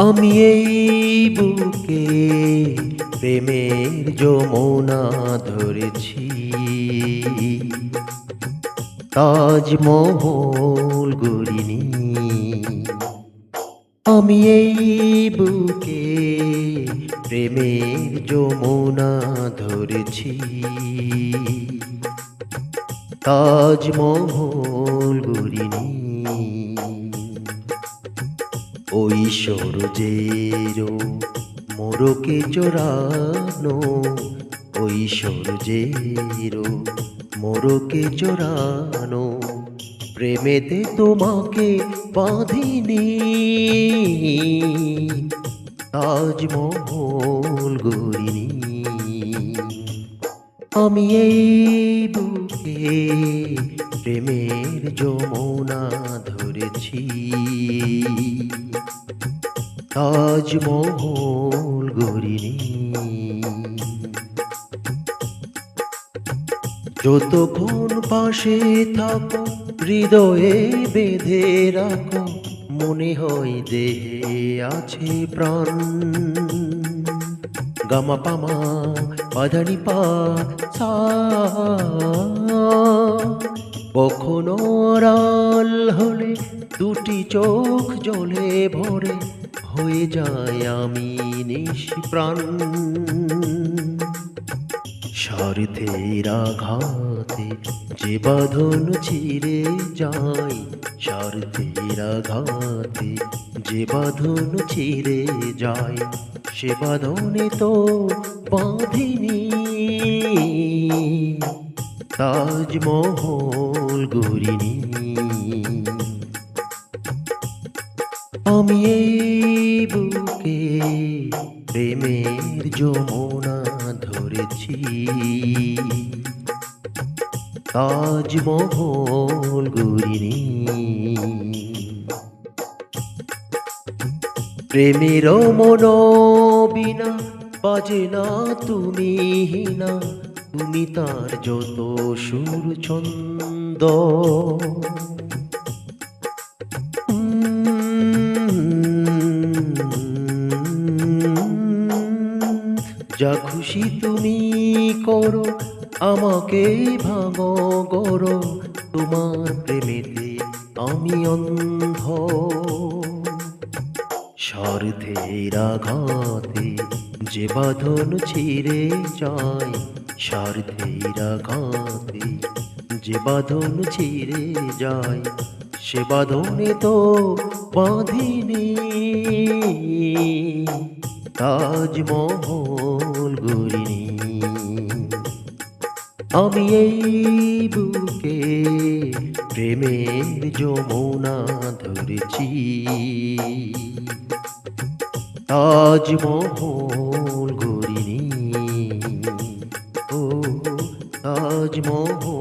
আমি এই বুকে প্রেমের যমুনা ধরেছি, তাজমহল গড়িনি। আমি এই বুকে প্রেমের যমুনা ধরেছি, তাজমহল গড়িনি। ওই সূর্যেরও মোরকে জোড়ানো, ওই সূর্যেরও মোরকে জোড়ানো প্রেমেতে তোমাকে বাঁধিনি, তাজমহল গড়িনি। আমি এই বুকে প্রেমের যমুনা ধরেছি, তাজমহল গড়িনি। যতক্ষণ পাশে থাকো হৃদয়ে বেঁধে রাখো, মনে হয় দেহে আছে প্রাণ। গামা পামা পাধানি পা সা, কখনো আড়াল হলে দুটি চোখ জলে ভরে, হয়ে যায় আমি নিষ্প্রাণ। স্বার্থের আঘাতে যে বাঁধন ছিঁড়ে যায়, স্বার্থের আঘাতে যে বাঁধন ছিঁড়ে যায়, সে বাঁধনে তো বাঁধিনি, তাজমহল গড়িনি। আমি এই বুকে প্রেমের যমুনা ধরেছি, তাজমহল গড়িনি। প্রেমের মন বিনা বাজে না তুমি না, তুমি তার যত সুর ছন্দ। যা খুশি তুমি করো, আমাকে ভাঙো গড়ো, তোমার প্রেমেতে আমি অন্ধ। স্বার্থের আঘাতে যে বাঁধন ছিঁড়ে যায়, স্বার্থের আঘাতে যে বাঁধন ছিঁড়ে যায়, সে বাঁধনে তো বাঁধিনি, তাজমহল গড়িনি। আমি এই বুকে প্রেমের যমুনা ধরেছি, তাজমহল গড়িনি। ও তাজমহল